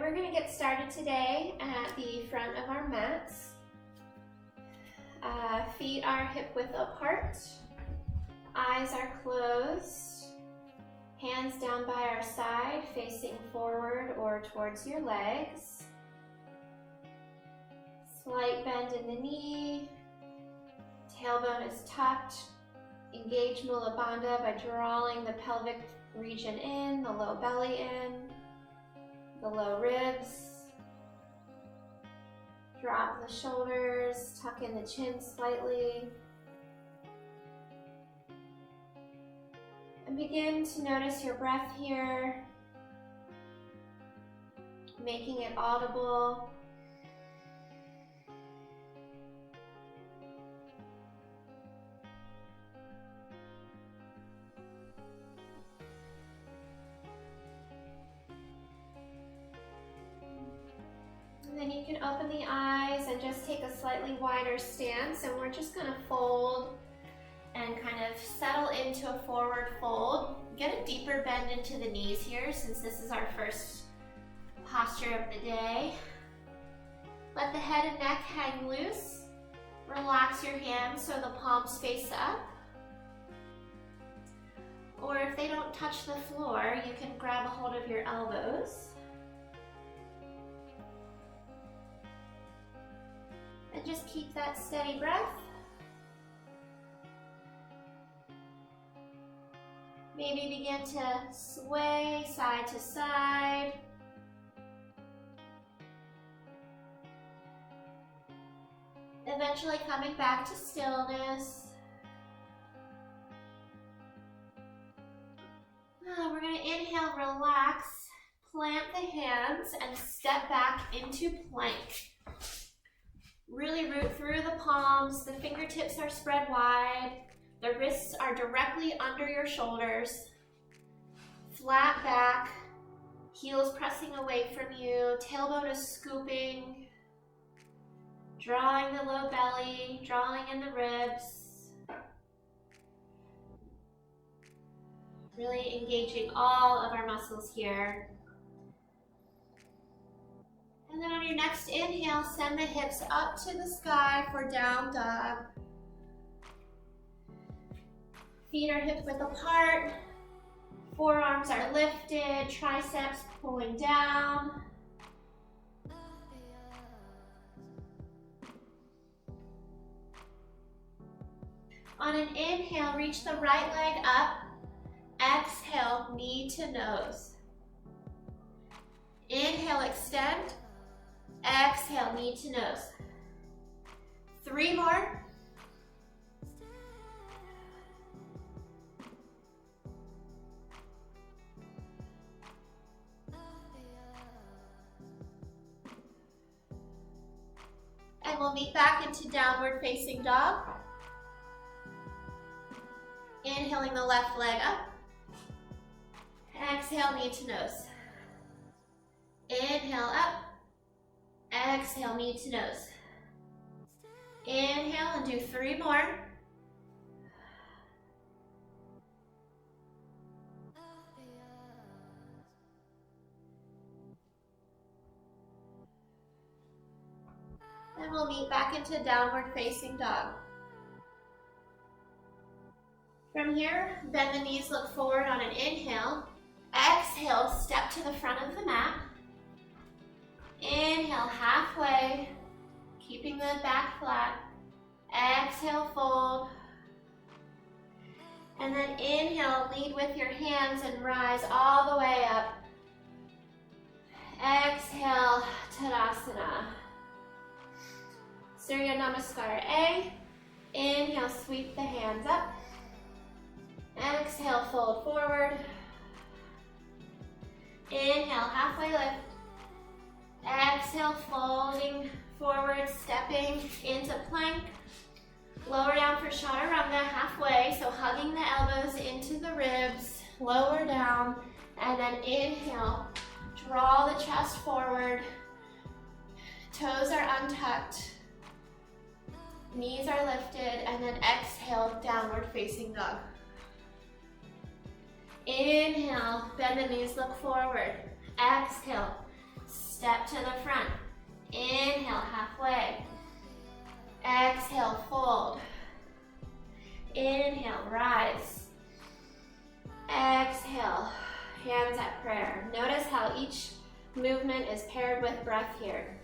we're going to get started today at the front of our mats. Feet are hip width apart, eyes are closed, hands down by our side facing forward or towards your legs. Slight bend in the knee, tailbone is tucked. Engage Mula Bandha by drawing the pelvic region in, the low belly in, the low ribs. Drop the shoulders, tuck in the chin slightly. And begin to notice your breath here, making it audible. And then you can open the eyes and just take a slightly wider stance, and we're just going to fold and kind of settle into a forward fold. Get a deeper bend into the knees here since this is our first posture of the day. Let the head and neck hang loose. Relax your hands so the palms face up. Or if they don't touch the floor, you can grab a hold of your elbows. And just keep that steady breath. Maybe begin to sway side to side. Eventually coming back to stillness. We're going to inhale, relax, plant the hands, and step back into plank. Really root through the palms, the fingertips are spread wide, the wrists are directly under your shoulders, flat back, heels pressing away from you, tailbone is scooping, drawing the low belly, drawing in the ribs, really engaging all of our muscles here. And then on your next inhale, send the hips up to the sky for down dog. Feet are hip width apart. Forearms are lifted, triceps pulling down. On an inhale, reach the right leg up. Exhale, knee to nose. Inhale, extend. Exhale, knee to nose. 3 more. And we'll meet back into downward facing dog. Inhaling the left leg up. Exhale, knee to nose. Inhale up. Exhale, knee to nose. Inhale and do 3 more. And we'll meet back into downward facing dog. From here, bend the knees, look forward on an inhale. Exhale, step to the front of the mat. Inhale, halfway, keeping the back flat. Exhale, fold. And then inhale, lead with your hands and rise all the way up. Exhale, Tadasana. Surya Namaskar A. Inhale, sweep the hands up. Exhale, fold forward. Inhale, halfway lift. Exhale, folding forward, stepping into plank. Lower down for Chaturanga, halfway, so hugging the elbows into the ribs, lower down, and then inhale, draw the chest forward, toes are untucked, knees are lifted, and then exhale, downward facing dog. Inhale, bend the knees, look forward. Exhale, step to the front. Inhale, halfway. Exhale, fold. Inhale, rise. Exhale, hands at prayer. Notice how each movement is paired with breath here.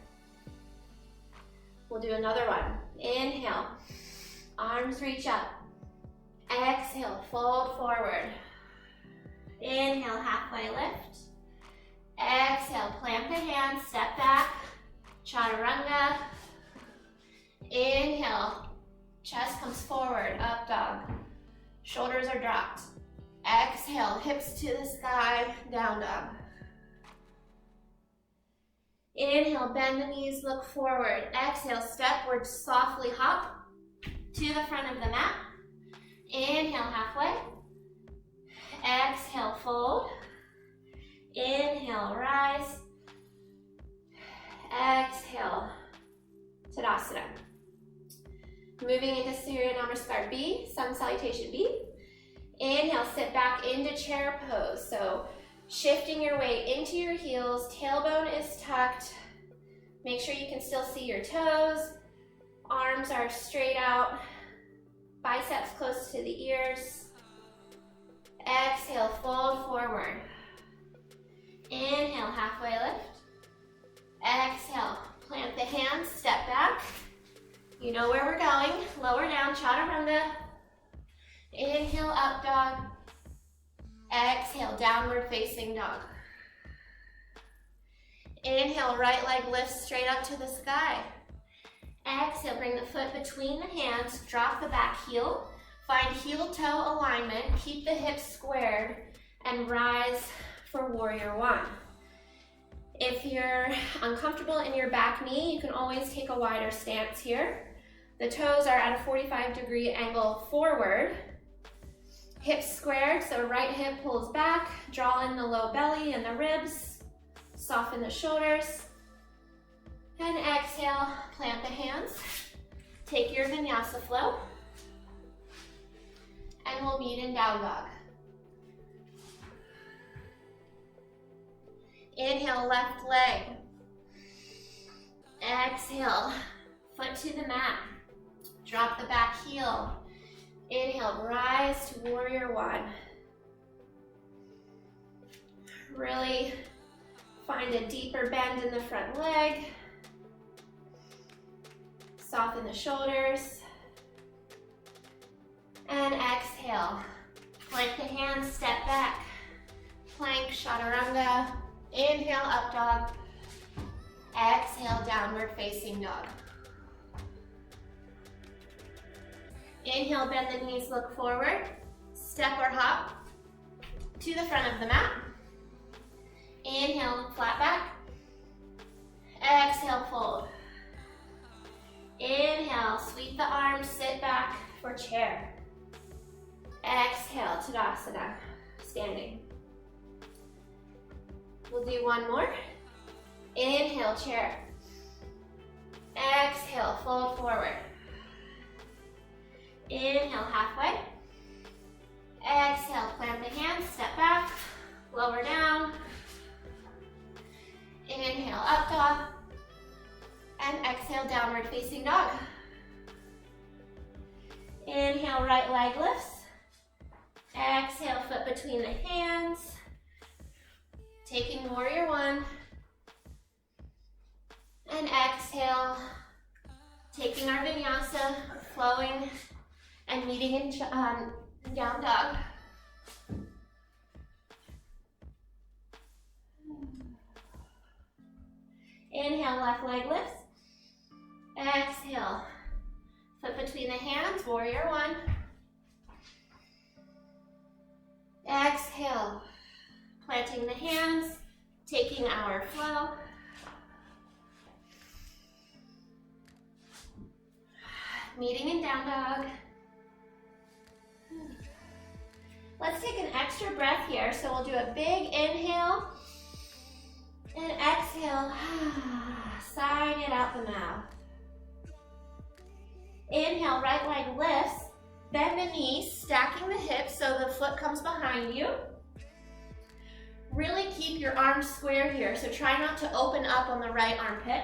We'll do another one. Inhale, arms reach up. Exhale, fold forward. Inhale, halfway lift. Exhale, plant the hands, step back, chaturanga. Inhale, chest comes forward, up dog. Shoulders are dropped. Exhale, hips to the sky, down dog. Inhale, bend the knees, look forward. Exhale, stepward, softly hop to the front of the mat. Inhale, halfway. Exhale, fold. Inhale, rise. Exhale, Tadasana. Moving into Surya Namaskar B, Sun Salutation B. Inhale, sit back into chair pose. So shifting your weight into your heels, tailbone is tucked. Make sure you can still see your toes. Arms are straight out. Biceps close to the ears. Exhale, fold forward. Inhale, halfway lift. Exhale, plant the hands, step back. You know where we're going. Lower down, chaturanga. Inhale, up dog. Exhale, downward facing dog. Inhale, right leg lifts straight up to the sky. Exhale, bring the foot between the hands, drop the back heel. Find heel-toe alignment, keep the hips squared, and rise for warrior one. If you're uncomfortable in your back knee, you can always take a wider stance here. The toes are at a 45-degree angle forward. Hips squared, so right hip pulls back, draw in the low belly and the ribs, soften the shoulders, and exhale, plant the hands. Take your Vinyasa flow, and we'll meet in down dog. Inhale, left leg. Exhale, foot to the mat. Drop the back heel. Inhale, rise to warrior one. Really find a deeper bend in the front leg. Soften the shoulders. And exhale. Plank the hands, step back. Plank, chaturanga. Inhale, up dog. Exhale, downward facing dog. Inhale, bend the knees, look forward. Step or hop to the front of the mat. Inhale, flat back. Exhale, fold. Inhale, sweep the arms, sit back for chair. Exhale, Tadasana, standing. We'll do one more. Inhale, chair. Exhale, fold forward. Inhale, halfway. Exhale, plant the hands, step back, lower down. Inhale, up dog. And exhale, downward facing dog. Inhale, right leg lifts. Exhale, foot between the hands. Taking warrior one. And exhale, taking our Vinyasa, flowing and meeting in down dog. Inhale, left leg lifts. Exhale, foot between the hands, warrior one. Exhale, planting the hands, taking our flow. Meeting in down dog. Let's take an extra breath here. So we'll do a big inhale and exhale, sighing it out the mouth. Inhale, right leg lifts, bend the knees, stacking the hips so the foot comes behind you. Really keep your arms square here, so try not to open up on the right armpit.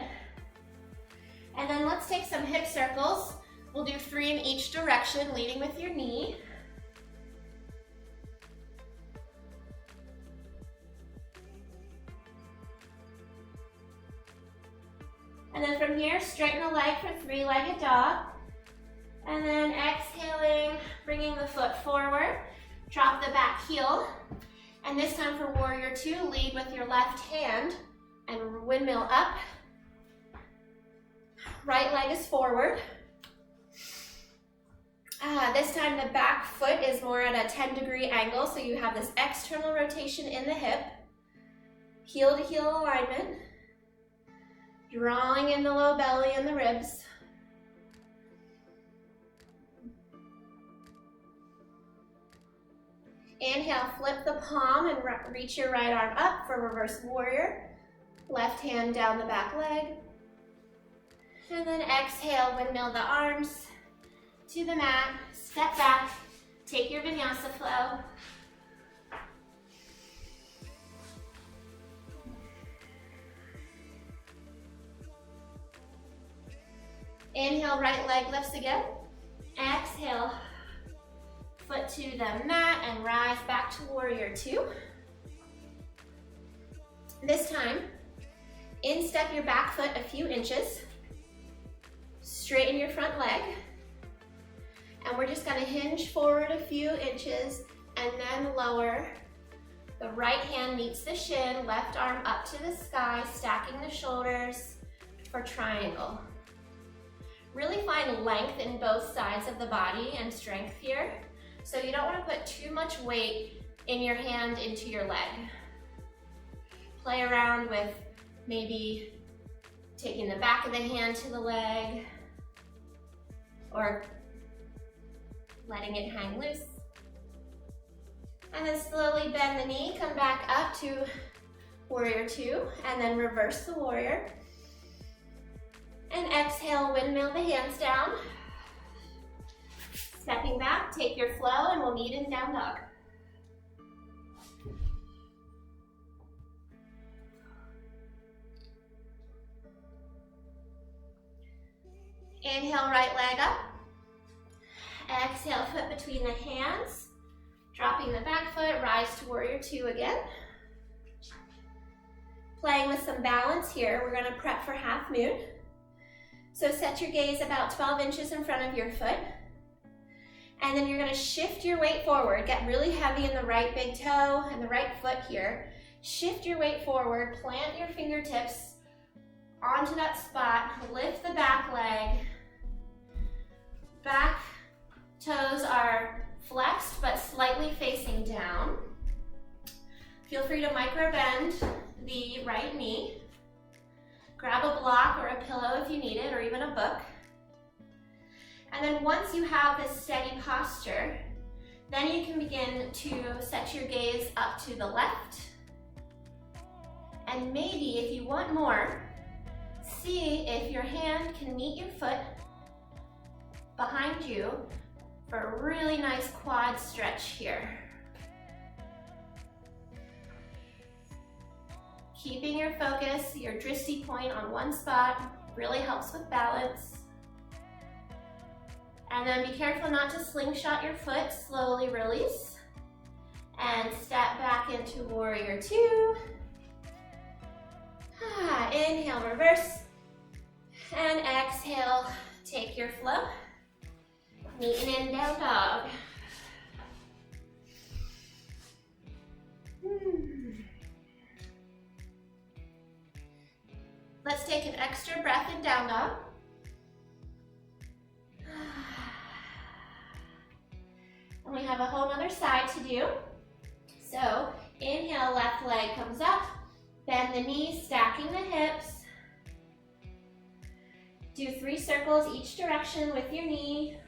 And then let's take some hip circles. We'll do 3 in each direction, leading with your knee. And then from here, straighten the leg for 3-legged dog. And then exhaling, bringing the foot forward. Drop the back heel. And this time for warrior 2, lead with your left hand and windmill up. Right leg is forward. This time the back foot is more at a 10-degree angle, so you have this external rotation in the hip. Heel to heel alignment. Drawing in the low belly and the ribs. Inhale, flip the palm and reach your right arm up for reverse warrior. Left hand down the back leg. And then exhale, windmill the arms to the mat. Step back, take your vinyasa flow. Inhale, right leg lifts again. Exhale, foot to the mat and rise back to warrior 2. This time, instep your back foot a few inches. Straighten your front leg. And we're just gonna hinge forward a few inches and then lower. The right hand meets the shin, left arm up to the sky, stacking the shoulders for triangle. Really find length in both sides of the body and strength here. So you don't want to put too much weight in your hand into your leg. Play around with maybe taking the back of the hand to the leg or letting it hang loose. And then slowly bend the knee, come back up to warrior 2, and then reverse the warrior. And exhale, windmill the hands down. Stepping back, take your flow, and we'll meet in down dog. Inhale, right leg up. Exhale, foot between the hands. Dropping the back foot, rise to warrior 2 again. Playing with some balance here, we're gonna prep for half moon. So set your gaze about 12 inches in front of your foot. And then you're gonna shift your weight forward. Get really heavy in the right big toe and the right foot here. Shift your weight forward, plant your fingertips onto that spot, lift the back leg. Back toes are flexed but slightly facing down. Feel free to micro bend the right knee. Grab a block or a pillow if you need it, or even a book. And then once you have this steady posture, then you can begin to set your gaze up to the left. And maybe if you want more, see if your hand can meet your foot behind you for a really nice quad stretch here. Keeping your focus, your drishti point on one spot really helps with balance. And then be careful not to slingshot your foot, slowly release. And step back into warrior 2. Inhale, reverse. And exhale, take your flow. Meeting in down dog. Let's take an extra breath in down dog. And we have a whole other side to do. So inhale, left leg comes up, bend the knees, stacking the hips. Do 3 circles each direction with your knee.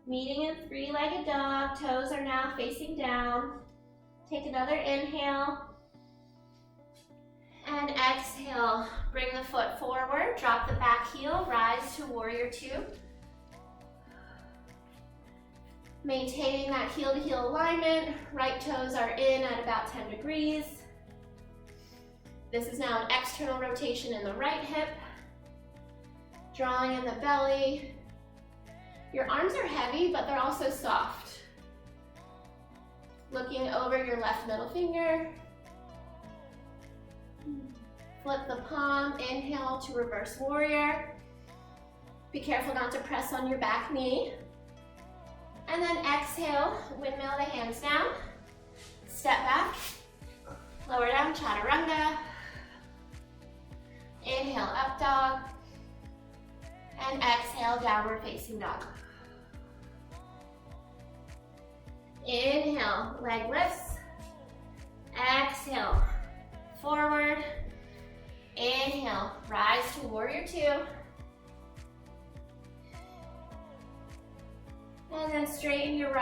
Meeting in 3-legged dog, toes are now facing down. Take another inhale. And exhale, bring the foot forward, drop the back heel, rise to warrior two. Maintaining that heel to heel alignment, right toes are in at about 10 degrees. This is now an external rotation in the right hip, drawing in the belly. Your arms are heavy, but they're also soft. Looking over your left middle finger. Flip the palm, inhale to reverse warrior. Be careful not to press on your back knee. And then exhale, windmill the hands down. Step back, lower down, chaturanga. Inhale, up dog. And exhale, downward facing dog. Inhale, leg lifts. Exhale, forward. Inhale, rise to warrior two. And then straighten your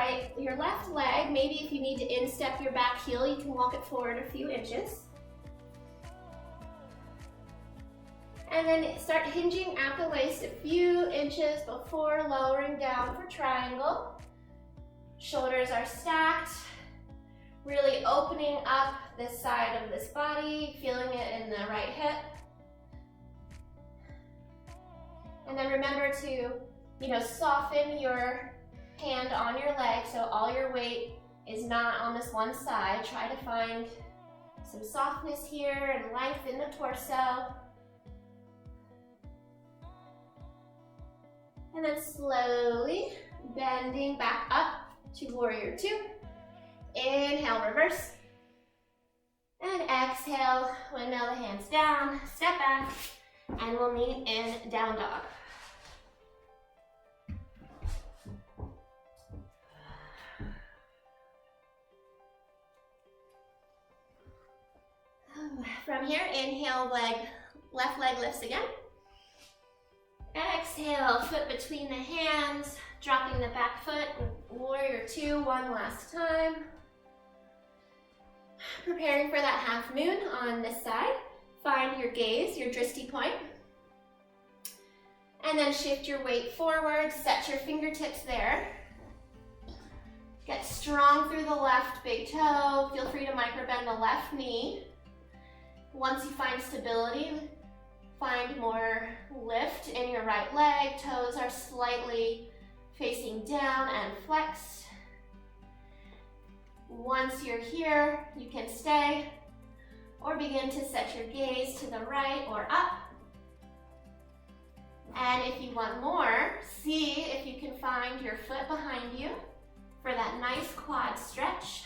left leg. Maybe if you need to instep your back heel, you can walk it forward a few inches. And then start hinging at the waist a few inches before lowering down for triangle. Shoulders are stacked, really opening up this side of this body, feeling it in the right hip. And then remember to, soften your hand on your leg so all your weight is not on this one side. Try to find some softness here and length in the torso. And then slowly bending back up to warrior two. Inhale, reverse. And exhale, windmill the hands down, step back, and we'll meet in down dog. From here, inhale, left leg lifts again. Exhale, foot between the hands, dropping the back foot, warrior two, one last time. Preparing for that half moon on this side. Find your gaze, your drishti point. And then shift your weight forward, set your fingertips there. Get strong through the left big toe. Feel free to microbend the left knee. Once you find stability, find more lift in your right leg. Toes are slightly facing down and flexed. Once you're here, you can stay or begin to set your gaze to the right or up. And if you want more, see if you can find your foot behind you for that nice quad stretch.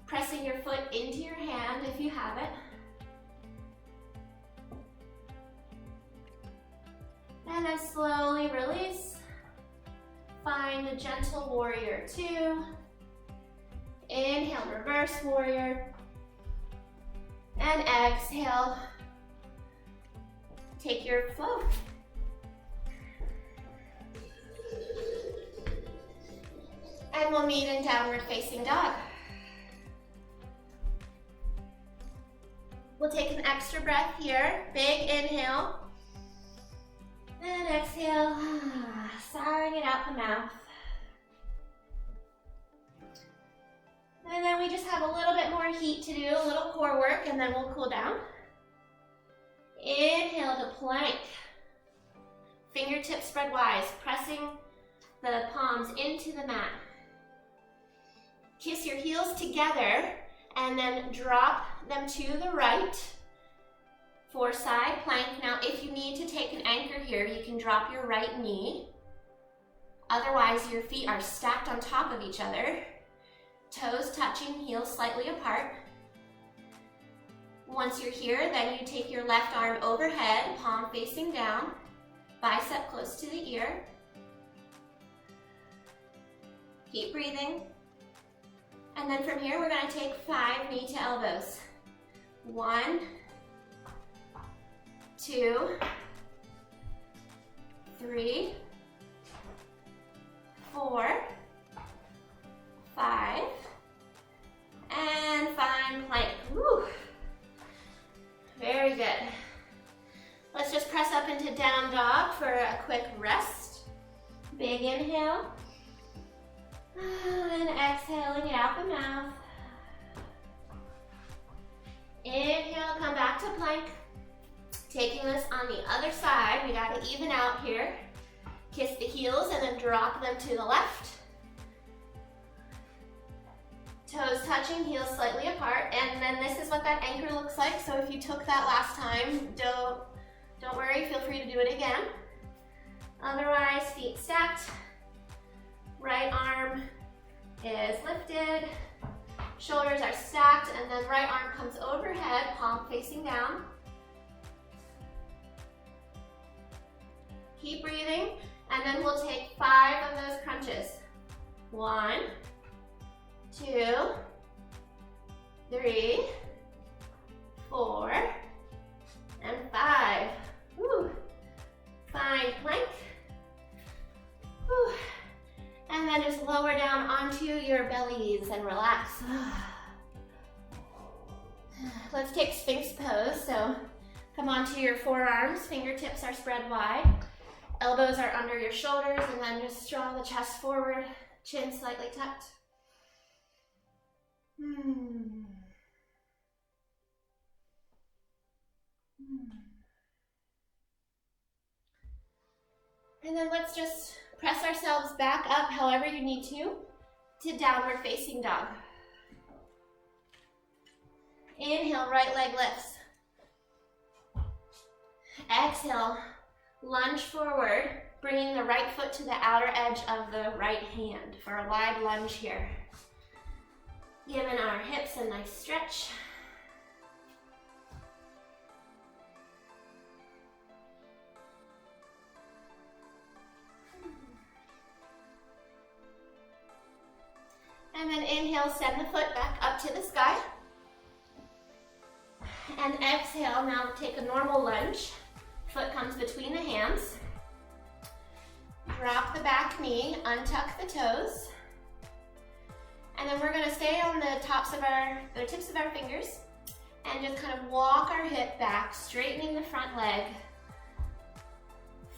Pressing your foot into your hand if you have it. And then slowly release. Find a gentle warrior two. Inhale, reverse warrior. And exhale. Take your flow. And we'll meet in downward facing dog. We'll take an extra breath here. Big inhale. And exhale, sighing it out the mouth. And then we just have a little bit more heat to do, a little core work, and then we'll cool down. Inhale to plank. Fingertips spread wide, pressing the palms into the mat. Kiss your heels together and then drop them to the right for side plank. Now, if you need to take an anchor here, you can drop your right knee. Otherwise, your feet are stacked on top of each other. Toes touching, heels slightly apart. Once you're here, then you take your left arm overhead, palm facing down, bicep close to the ear. Keep breathing. And then from here, we're going to take 5 knee to elbows. 1, 2, 3, 4, 5, and find plank. Woo. for a quick rest. Big inhale. And exhaling it out the mouth. Inhale, come back to plank. Taking this on the other side, we gotta even out here. Kiss the heels and then drop them to the left. Toes touching, heels slightly apart, and then this is what that anchor looks like. So if you took that last time, don't worry, feel free to do it again. Otherwise, feet stacked, right arm is lifted, shoulders are stacked, and then right arm comes overhead, palm facing down. Keep breathing, and then we'll take 5 of those crunches. 1, 2, 3, 4, and 5. Woo. Find plank. Woo. And then just lower down onto your bellies and relax. Let's take Sphinx pose. So come onto your forearms, fingertips are spread wide. Elbows are under your shoulders, and then just draw the chest forward, chin slightly tucked. And then let's just press ourselves back up however you need to downward facing dog. Inhale, right leg lifts. Exhale, lunge forward, bringing the right foot to the outer edge of the right hand for a wide lunge here. Giving our hips a nice stretch. And then inhale, send the foot back up to the sky. And exhale, now take a normal lunge. Foot comes between the hands. Drop the back knee, untuck the toes. And then we're gonna stay on the tips of our fingers and just kind of walk our hip back, straightening the front leg.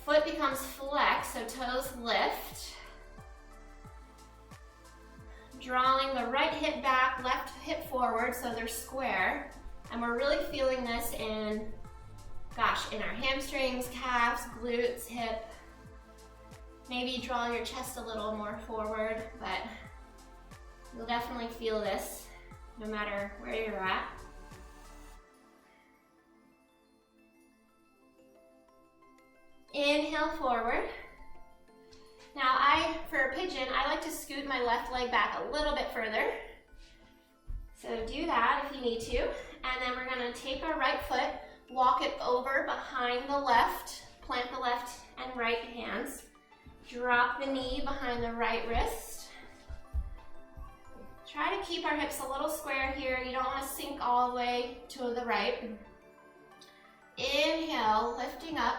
Foot becomes flexed, so toes lift. Drawing the right hip back, left hip forward so they're square. And we're really feeling this in our hamstrings, calves, glutes, hip. Maybe draw your chest a little more forward, but you'll definitely feel this no matter where you're at. Inhale forward. Now for a pigeon, I like to scoot my left leg back a little bit further. So do that if you need to. And then we're gonna take our right foot, walk it over behind the left, plant the left and right hands. Drop the knee behind the right wrist. Try to keep our hips a little square here. You don't wanna sink all the way to the right. Inhale, lifting up.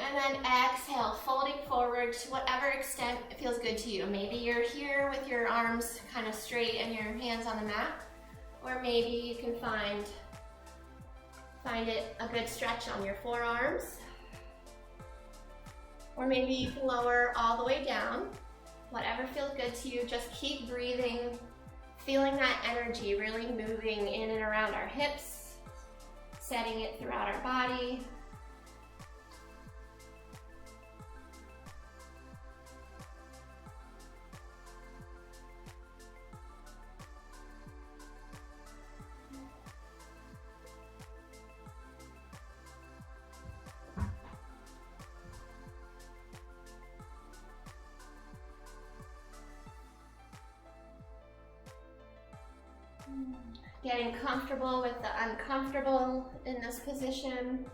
And then exhale, folding forward to whatever extent it feels good to you. Maybe you're here with your arms kind of straight and your hands on the mat, or maybe you can find it a good stretch on your forearms. Or maybe you can lower all the way down. Whatever feels good to you, just keep breathing, feeling that energy really moving in and around our hips, setting it throughout our body. Getting comfortable with the uncomfortable in this position.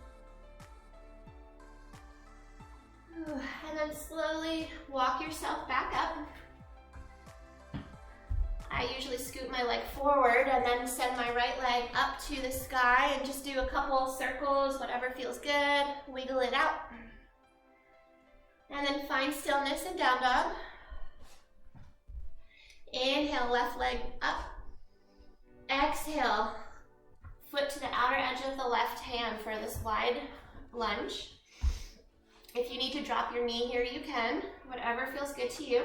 And then slowly walk yourself back up. I usually scoot my leg forward and then send my right leg up to the sky and just do a couple circles, whatever feels good. Wiggle it out. And then find stillness in down dog. Inhale, left leg up. Exhale, foot to the outer edge of the left hand for this wide lunge. If you need to drop your knee here, you can. Whatever feels good to you.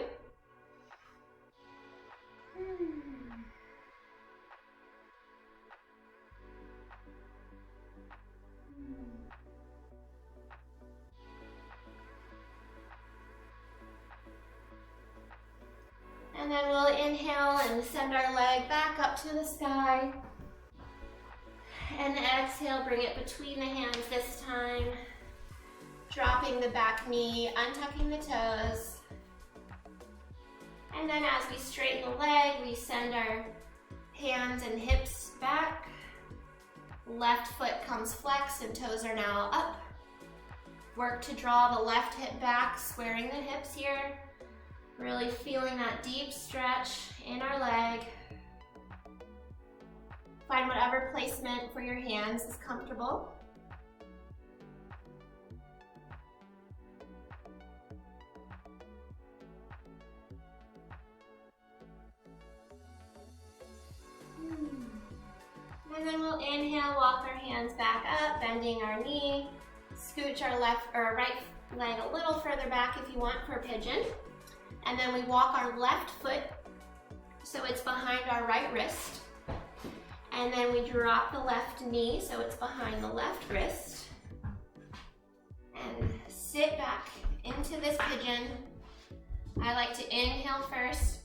And then we'll inhale and send our leg back up to the sky. And exhale, bring it between the hands this time. Dropping the back knee, untucking the toes. And then as we straighten the leg, we send our hands and hips back. Left foot comes flexed and toes are now up. Work to draw the left hip back, squaring the hips here. Really feeling that deep stretch in our leg. Find whatever placement for your hands is comfortable. And then we'll inhale, walk our hands back up, bending our knee. Scooch our left or right leg a little further back if you want for a pigeon. And then we walk our left foot so it's behind our right wrist. And then we drop the left knee so it's behind the left wrist. And sit back into this pigeon. I like to inhale first.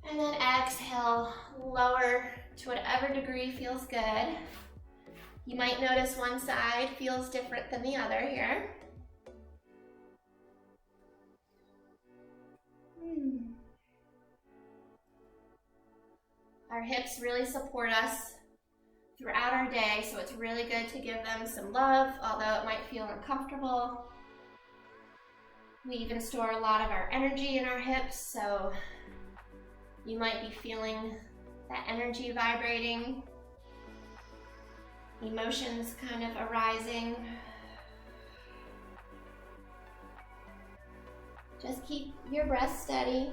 And then exhale, lower to whatever degree feels good. You might notice one side feels different than the other here. Our hips really support us throughout our day, so it's really good to give them some love, although it might feel uncomfortable. We even store a lot of our energy in our hips, so you might be feeling that energy vibrating, emotions kind of arising. Just keep your breath steady.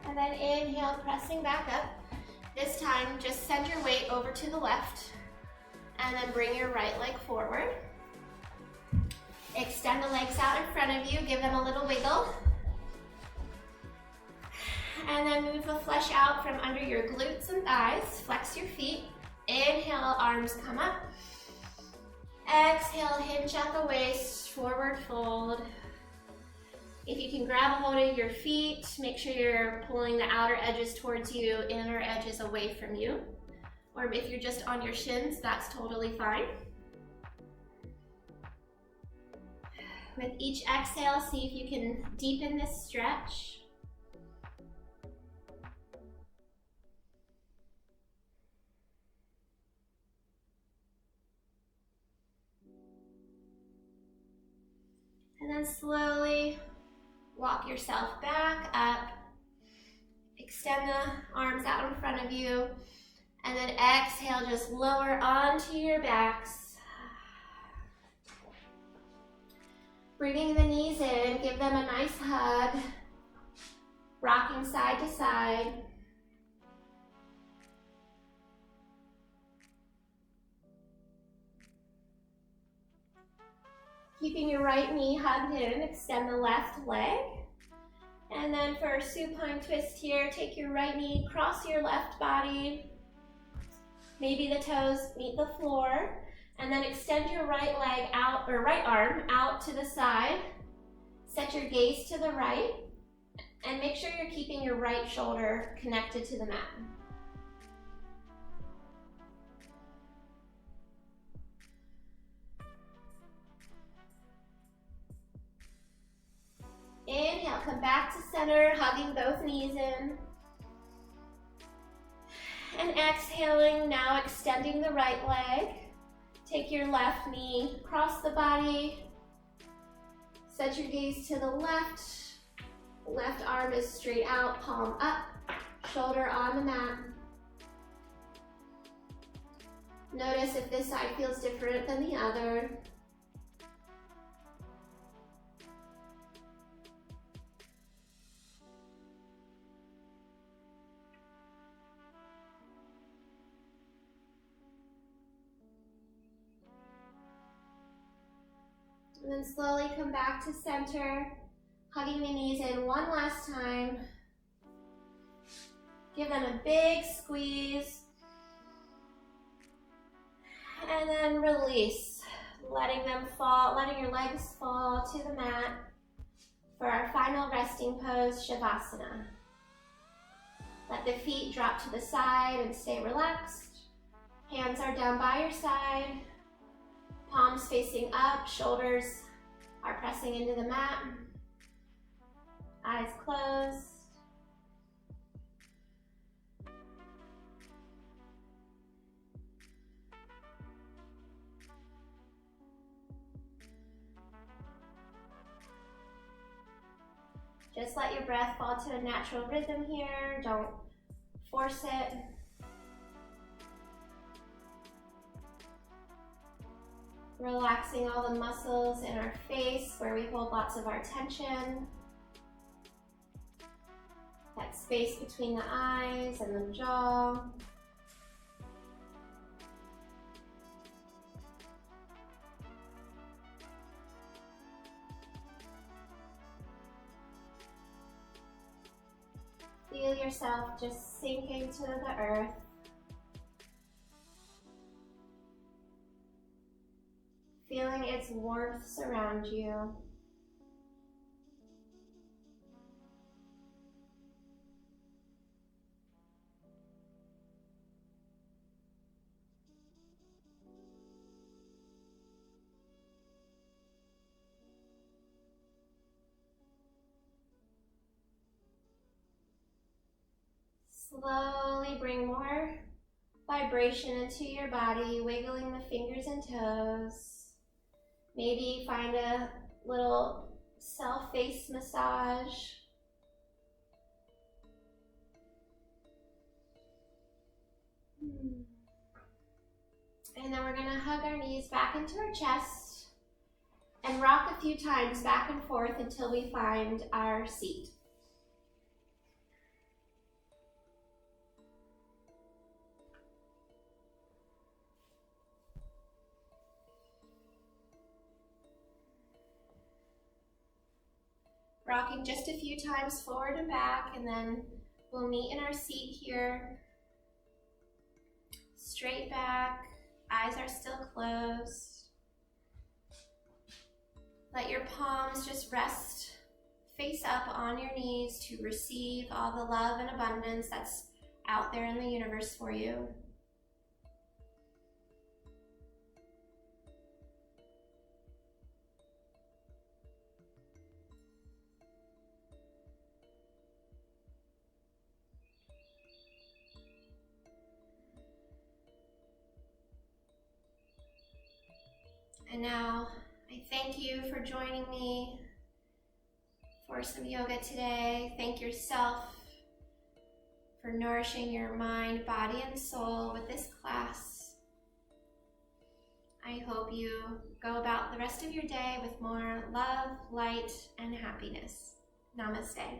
And then inhale, pressing back up. This time, just send your weight over to the left and then bring your right leg forward. Extend the legs out in front of you, give them a little wiggle. And then move the flesh out from under your glutes and thighs. Flex your feet. Inhale, arms come up. Exhale, hinge at the waist, forward fold. If you can grab a hold of your feet, make sure you're pulling the outer edges towards you, inner edges away from you. Or if you're just on your shins, that's totally fine. With each exhale, see if you can deepen this stretch. And then slowly walk yourself back up. Extend the arms out in front of you. And then exhale, just lower onto your backs. Bringing the knees in, give them a nice hug. Rocking side to side. Keeping your right knee hugged in, extend the left leg. And then for a supine twist here, take your right knee, cross your left body. Maybe the toes meet the floor. And then extend your right leg out, or right arm out to the side. Set your gaze to the right. And make sure you're keeping your right shoulder connected to the mat. Inhale, come back to center, hugging both knees in. And exhaling, now extending the right leg. Take your left knee, cross the body. Set your gaze to the left. Left arm is straight out, palm up, shoulder on the mat. Notice if this side feels different than the other. And then slowly come back to center, hugging the knees in one last time. Give them a big squeeze. And then release, letting them fall, letting your legs fall to the mat for our final resting pose, Shavasana. Let the feet drop to the side and stay relaxed. Hands are down by your side. Palms facing up, shoulders are pressing into the mat. Eyes closed. Just let your breath fall to a natural rhythm here. Don't force it. Relaxing all the muscles in our face where we hold lots of our tension. That space between the eyes and the jaw. Feel yourself just sinking to the earth. Feeling its warmth surround you. Slowly bring more vibration into your body, wiggling the fingers and toes. Maybe find a little self-face massage. And then we're gonna hug our knees back into our chest and rock a few times back and forth until we find our seat. Rocking just a few times forward and back, and then we'll meet in our seat here. Straight back, eyes are still closed. Let your palms just rest face up on your knees to receive all the love and abundance that's out there in the universe for you. And now, I thank you for joining me for some yoga today. Thank yourself for nourishing your mind, body, and soul with this class. I hope you go about the rest of your day with more love, light, and happiness. Namaste.